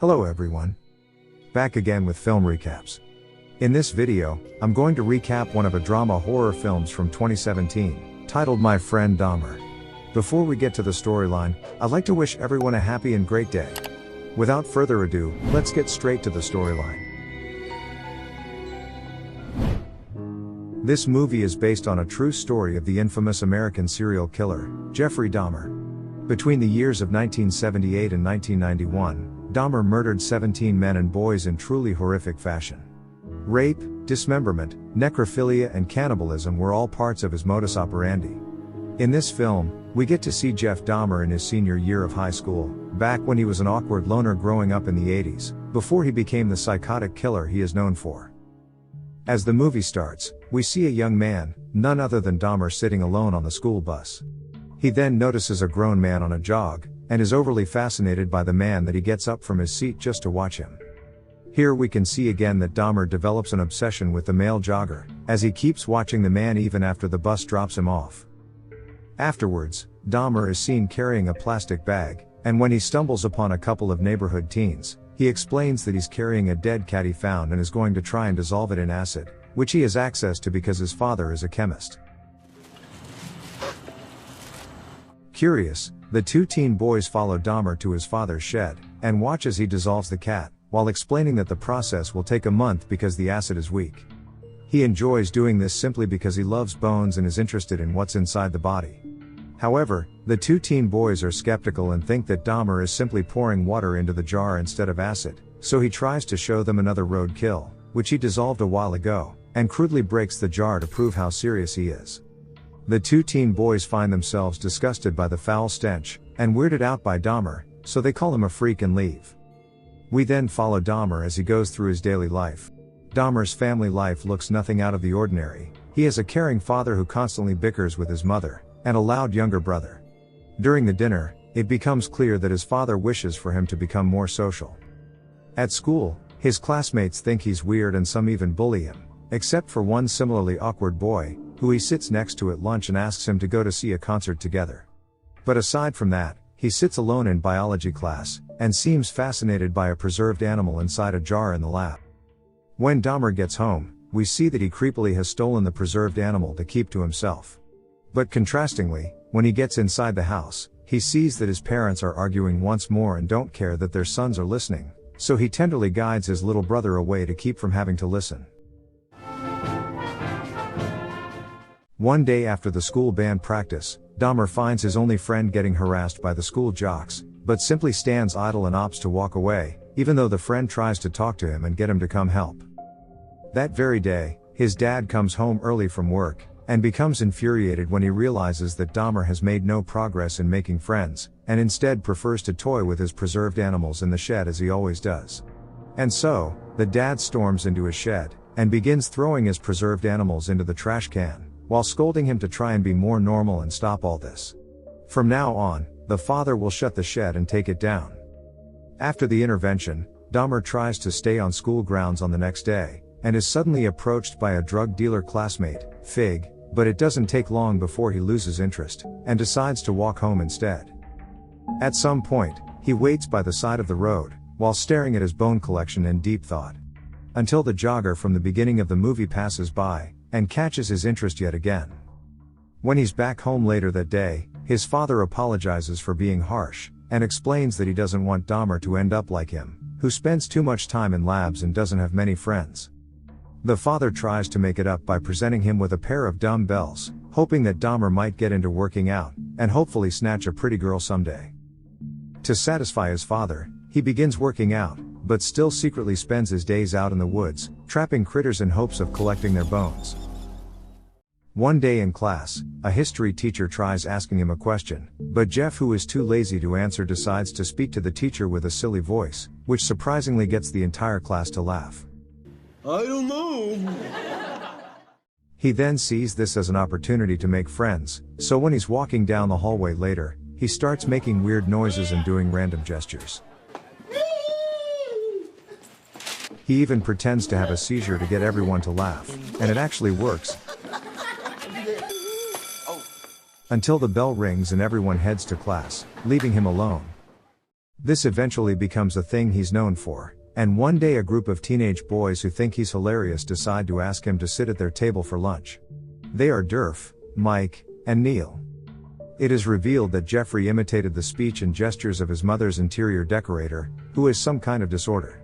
Hello everyone. Back again with film recaps. In this video, I'm going to recap one of a drama horror films from 2017, titled My Friend Dahmer. Before we get to the storyline, I'd like to wish everyone a happy and great day. Without further ado, let's get straight to the storyline. This movie is based on a true story of the infamous American serial killer, Jeffrey Dahmer. Between the years of 1978 and 1991, Dahmer murdered 17 men and boys in truly horrific fashion. Rape, dismemberment, necrophilia and cannibalism were all parts of his modus operandi. In this film, we get to see Jeff Dahmer in his senior year of high school, back when he was an awkward loner growing up in the 80s, before he became the psychotic killer he is known for. As the movie starts, we see a young man, none other than Dahmer, sitting alone on the school bus. He then notices a grown man on a jog, and is overly fascinated by the man that he gets up from his seat just to watch him. Here we can see again that Dahmer develops an obsession with the male jogger, as he keeps watching the man even after the bus drops him off. Afterwards, Dahmer is seen carrying a plastic bag, and when he stumbles upon a couple of neighborhood teens, he explains that he's carrying a dead cat he found and is going to try and dissolve it in acid, which he has access to because his father is a chemist. Curious, the two teen boys follow Dahmer to his father's shed, and watch as he dissolves the cat, while explaining that the process will take a month because the acid is weak. He enjoys doing this simply because he loves bones and is interested in what's inside the body. However, the two teen boys are skeptical and think that Dahmer is simply pouring water into the jar instead of acid, so he tries to show them another roadkill, which he dissolved a while ago, and crudely breaks the jar to prove how serious he is. The two teen boys find themselves disgusted by the foul stench, and weirded out by Dahmer, so they call him a freak and leave. We then follow Dahmer as he goes through his daily life. Dahmer's family life looks nothing out of the ordinary. He has a caring father who constantly bickers with his mother, and a loud younger brother. During the dinner, it becomes clear that his father wishes for him to become more social. At school, his classmates think he's weird and some even bully him, except for one similarly awkward boy, who he sits next to at lunch and asks him to go to see a concert together. But aside from that, he sits alone in biology class, and seems fascinated by a preserved animal inside a jar in the lab. When Dahmer gets home, we see that he creepily has stolen the preserved animal to keep to himself. But contrastingly, when he gets inside the house, he sees that his parents are arguing once more and don't care that their sons are listening, so he tenderly guides his little brother away to keep from having to listen. One day after the school band practice, Dahmer finds his only friend getting harassed by the school jocks, but simply stands idle and opts to walk away, even though the friend tries to talk to him and get him to come help. That very day, his dad comes home early from work, and becomes infuriated when he realizes that Dahmer has made no progress in making friends, and instead prefers to toy with his preserved animals in the shed as he always does. And so, the dad storms into his shed, and begins throwing his preserved animals into the trash can, while scolding him to try and be more normal and stop all this. From now on, the father will shut the shed and take it down. After the intervention, Dahmer tries to stay on school grounds on the next day, and is suddenly approached by a drug dealer classmate, Fig, but it doesn't take long before he loses interest, and decides to walk home instead. At some point, he waits by the side of the road, while staring at his bone collection in deep thought. Until the jogger from the beginning of the movie passes by, and catches his interest yet again. When he's back home later that day, his father apologizes for being harsh, and explains that he doesn't want Dahmer to end up like him, who spends too much time in labs and doesn't have many friends. The father tries to make it up by presenting him with a pair of dumbbells, hoping that Dahmer might get into working out, and hopefully snatch a pretty girl someday. To satisfy his father, he begins working out, but still secretly spends his days out in the woods, trapping critters in hopes of collecting their bones. One day in class, a history teacher tries asking him a question, but Jeff, who is too lazy to answer, decides to speak to the teacher with a silly voice, which surprisingly gets the entire class to laugh. I don't know. He then sees this as an opportunity to make friends, so when he's walking down the hallway later, he starts making weird noises and doing random gestures. He even pretends to have a seizure to get everyone to laugh, and it actually works. Until the bell rings and everyone heads to class, leaving him alone. This eventually becomes a thing he's known for, and one day a group of teenage boys who think he's hilarious decide to ask him to sit at their table for lunch. They are Derf, Mike, and Neil. It is revealed that Jeffrey imitated the speech and gestures of his mother's interior decorator, who has some kind of disorder.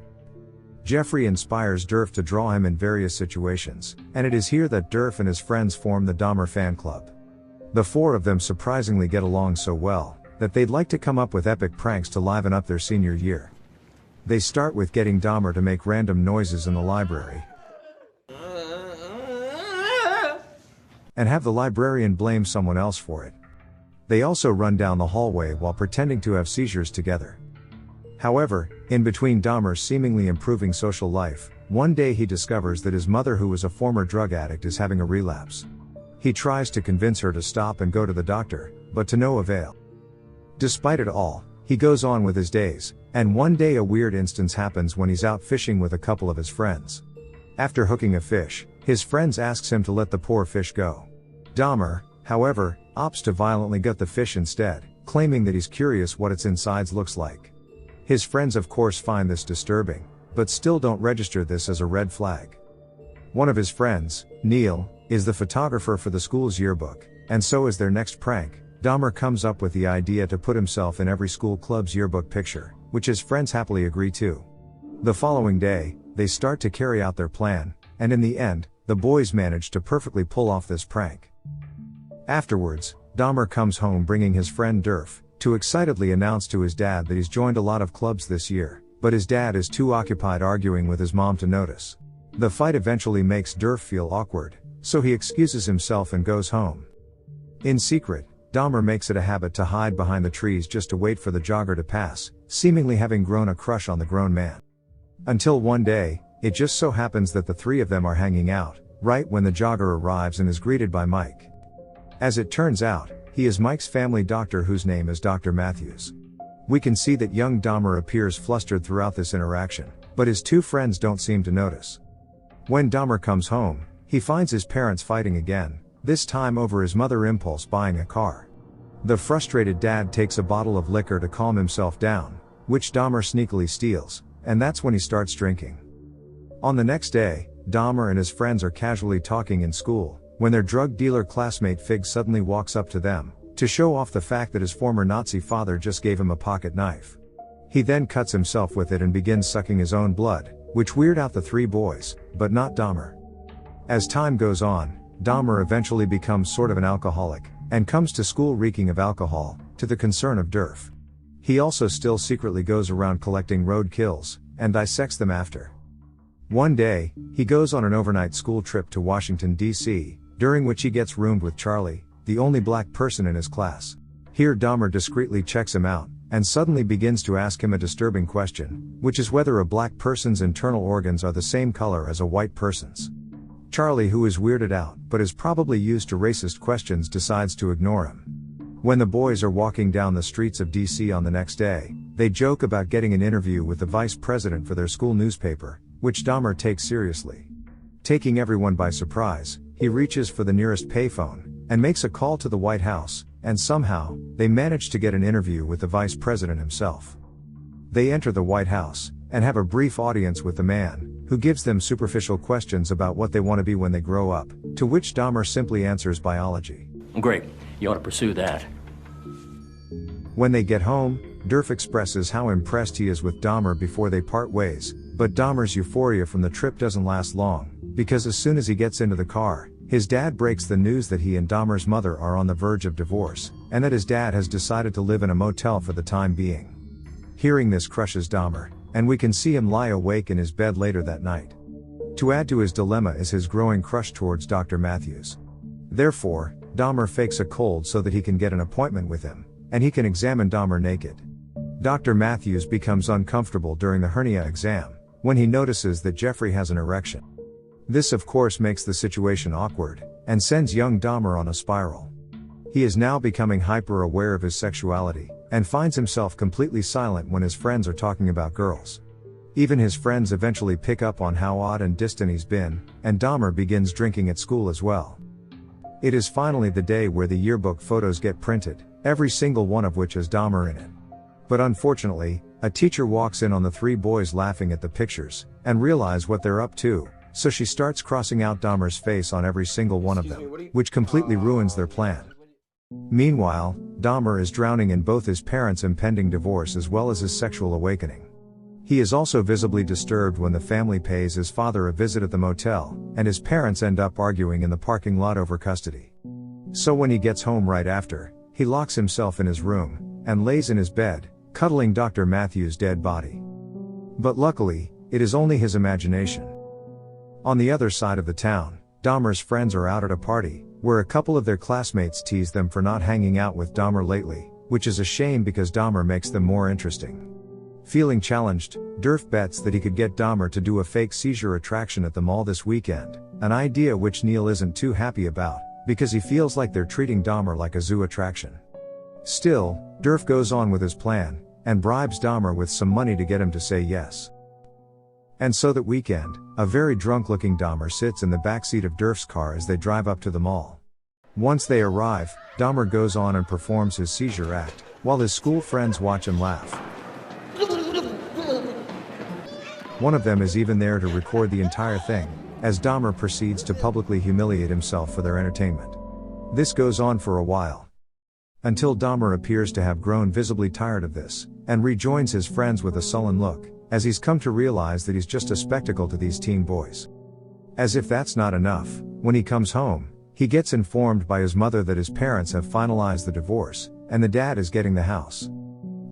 Jeffrey inspires Derf to draw him in various situations, and it is here that Derf and his friends form the Dahmer fan club. The four of them surprisingly get along so well, that they'd like to come up with epic pranks to liven up their senior year. They start with getting Dahmer to make random noises in the library, and have the librarian blame someone else for it. They also run down the hallway while pretending to have seizures together. However, in between Dahmer's seemingly improving social life, one day he discovers that his mother, who was a former drug addict, is having a relapse. He tries to convince her to stop and go to the doctor, but to no avail. Despite it all, he goes on with his days, and one day a weird instance happens when he's out fishing with a couple of his friends. After hooking a fish, his friends asks him to let the poor fish go. Dahmer, however, opts to violently gut the fish instead, claiming that he's curious what its insides looks like. His friends of course find this disturbing, but still don't register this as a red flag. One of his friends, Neil, is the photographer for the school's yearbook, and so is their next prank. Dahmer comes up with the idea to put himself in every school club's yearbook picture, which his friends happily agree to. The following day, they start to carry out their plan, and in the end, the boys manage to perfectly pull off this prank. Afterwards, Dahmer comes home bringing his friend Derf, to excitedly announce to his dad that he's joined a lot of clubs this year, but his dad is too occupied arguing with his mom to notice. The fight eventually makes Derf feel awkward, so he excuses himself and goes home. In secret, Dahmer makes it a habit to hide behind the trees just to wait for the jogger to pass, seemingly having grown a crush on the grown man. Until one day, it just so happens that the three of them are hanging out, right when the jogger arrives and is greeted by Mike. As it turns out, he is Mike's family doctor, whose name is Dr. Matthews. We can see that young Dahmer appears flustered throughout this interaction, but his two friends don't seem to notice. When Dahmer comes home, he finds his parents fighting again, this time over his mother impulse buying a car. The frustrated dad takes a bottle of liquor to calm himself down, which Dahmer sneakily steals, and that's when he starts drinking. On the next day, Dahmer and his friends are casually talking in school, when their drug dealer classmate Fig suddenly walks up to them, to show off the fact that his former Nazi father just gave him a pocket knife. He then cuts himself with it and begins sucking his own blood, which weirded out the three boys, but not Dahmer. As time goes on, Dahmer eventually becomes sort of an alcoholic, and comes to school reeking of alcohol, to the concern of Derf. He also still secretly goes around collecting road kills, and dissects them after. One day, he goes on an overnight school trip to Washington, D.C., during which he gets roomed with Charlie, the only black person in his class. Here Dahmer discreetly checks him out, and suddenly begins to ask him a disturbing question, which is whether a black person's internal organs are the same color as a white person's. Charlie, who is weirded out, but is probably used to racist questions, decides to ignore him. When the boys are walking down the streets of DC on the next day, they joke about getting an interview with the vice president for their school newspaper, which Dahmer takes seriously. Taking everyone by surprise, he reaches for the nearest payphone, and makes a call to the White House, and somehow, they manage to get an interview with the vice president himself. They enter the White House, and have a brief audience with the man, who gives them superficial questions about what they want to be when they grow up, to which Dahmer simply answers biology. Great, you ought to pursue that. When they get home, Derf expresses how impressed he is with Dahmer before they part ways, but Dahmer's euphoria from the trip doesn't last long, because as soon as he gets into the car, his dad breaks the news that he and Dahmer's mother are on the verge of divorce, and that his dad has decided to live in a motel for the time being. Hearing this crushes Dahmer, and we can see him lie awake in his bed later that night. To add to his dilemma is his growing crush towards Dr. Matthews. Therefore, Dahmer fakes a cold so that he can get an appointment with him, and he can examine Dahmer naked. Dr. Matthews becomes uncomfortable during the hernia exam, when he notices that Jeffrey has an erection. This of course makes the situation awkward, and sends young Dahmer on a spiral. He is now becoming hyper-aware of his sexuality, and finds himself completely silent when his friends are talking about girls. Even his friends eventually pick up on how odd and distant he's been, and Dahmer begins drinking at school as well. It is finally the day where the yearbook photos get printed, every single one of which has Dahmer in it. But unfortunately, A teacher walks in on the three boys laughing at the pictures, and realize what they're up to, so she starts crossing out Dahmer's face on every single one of them, which completely ruins their plan. Meanwhile, Dahmer is drowning in both his parents' impending divorce as well as his sexual awakening. He is also visibly disturbed when the family pays his father a visit at the motel, and his parents end up arguing in the parking lot over custody. So when he gets home right after, he locks himself in his room, and lays in his bed, cuddling Dr. Matthews' dead body. But luckily, it is only his imagination. On the other side of the town, Dahmer's friends are out at a party, where a couple of their classmates tease them for not hanging out with Dahmer lately, which is a shame because Dahmer makes them more interesting. Feeling challenged, Derf bets that he could get Dahmer to do a fake seizure attraction at the mall this weekend, an idea which Neil isn't too happy about, because he feels like they're treating Dahmer like a zoo attraction. Still, Derf goes on with his plan, and bribes Dahmer with some money to get him to say yes. And so that weekend, a very drunk-looking Dahmer sits in the backseat of Derf's car as they drive up to the mall. Once they arrive, Dahmer goes on and performs his seizure act, while his school friends watch and laugh. One of them is even there to record the entire thing, as Dahmer proceeds to publicly humiliate himself for their entertainment. This goes on for a while, until Dahmer appears to have grown visibly tired of this, and rejoins his friends with a sullen look, as he's come to realize that he's just a spectacle to these teen boys. As if that's not enough, when he comes home, he gets informed by his mother that his parents have finalized the divorce, and the dad is getting the house.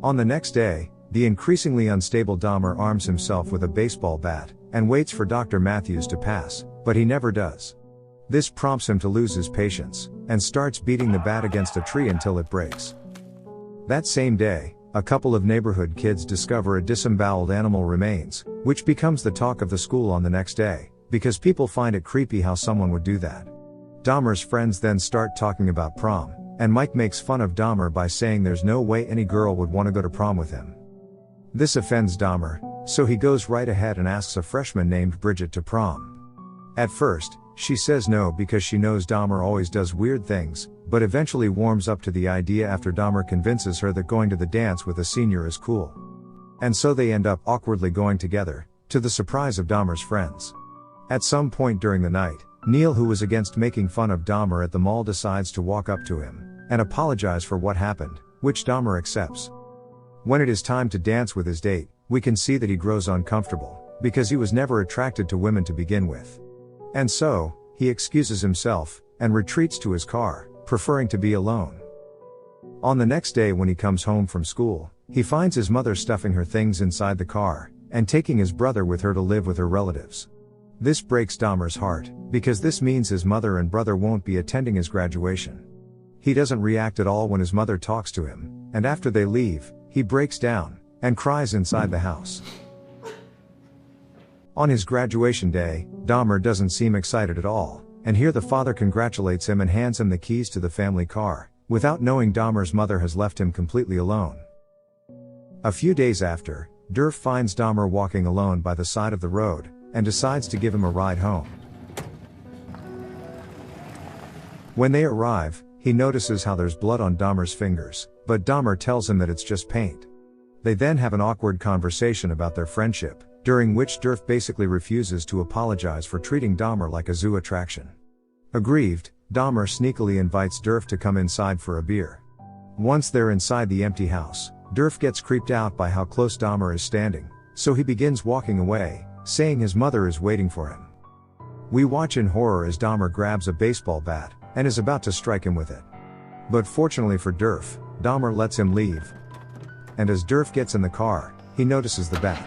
On the next day, the increasingly unstable Dahmer arms himself with a baseball bat, and waits for Dr. Matthews to pass, but he never does. This prompts him to lose his patience, and starts beating the bat against a tree until it breaks. That same day, a couple of neighborhood kids discover a disemboweled animal remains, which becomes the talk of the school on the next day, because people find it creepy how someone would do that. Dahmer's friends then start talking about prom, and Mike makes fun of Dahmer by saying there's no way any girl would want to go to prom with him. This offends Dahmer, so he goes right ahead and asks a freshman named Bridget to prom. At first, she says no because she knows Dahmer always does weird things, but eventually warms up to the idea after Dahmer convinces her that going to the dance with a senior is cool. And so they end up awkwardly going together, to the surprise of Dahmer's friends. At some point during the night, Neil, who was against making fun of Dahmer at the mall, decides to walk up to him, and apologize for what happened, which Dahmer accepts. When it is time to dance with his date, we can see that he grows uncomfortable, because he was never attracted to women to begin with. And so, he excuses himself, and retreats to his car, preferring to be alone. On the next day when he comes home from school, he finds his mother stuffing her things inside the car, and taking his brother with her to live with her relatives. This breaks Dahmer's heart, because this means his mother and brother won't be attending his graduation. He doesn't react at all when his mother talks to him, and after they leave, he breaks down, and cries inside the house. On his graduation day, Dahmer doesn't seem excited at all, and here the father congratulates him and hands him the keys to the family car, without knowing Dahmer's mother has left him completely alone. A few days after, Derf finds Dahmer walking alone by the side of the road, and decides to give him a ride home. When they arrive, he notices how there's blood on Dahmer's fingers, but Dahmer tells him that it's just paint. They then have an awkward conversation about their friendship, during which Derf basically refuses to apologize for treating Dahmer like a zoo attraction. Aggrieved, Dahmer sneakily invites Derf to come inside for a beer. Once they're inside the empty house, Derf gets creeped out by how close Dahmer is standing, so he begins walking away, saying his mother is waiting for him. We watch in horror as Dahmer grabs a baseball bat, and is about to strike him with it. But fortunately for Derf, Dahmer lets him leave. And as Derf gets in the car, he notices the bat.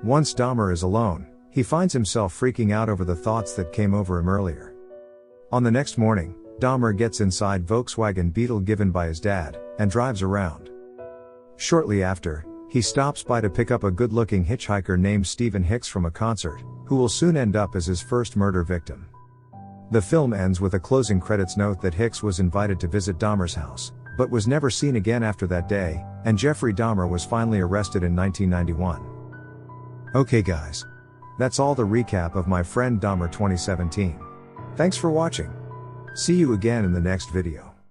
Once Dahmer is alone, he finds himself freaking out over the thoughts that came over him earlier. On the next morning, Dahmer gets inside Volkswagen Beetle given by his dad, and drives around. Shortly after, he stops by to pick up a good-looking hitchhiker named Stephen Hicks from a concert, who will soon end up as his first murder victim. The film ends with a closing credits note that Hicks was invited to visit Dahmer's house, but was never seen again after that day, and Jeffrey Dahmer was finally arrested in 1991. Okay guys. That's all the recap of My Friend Dahmer 2017. Thanks for watching. See you again in the next video.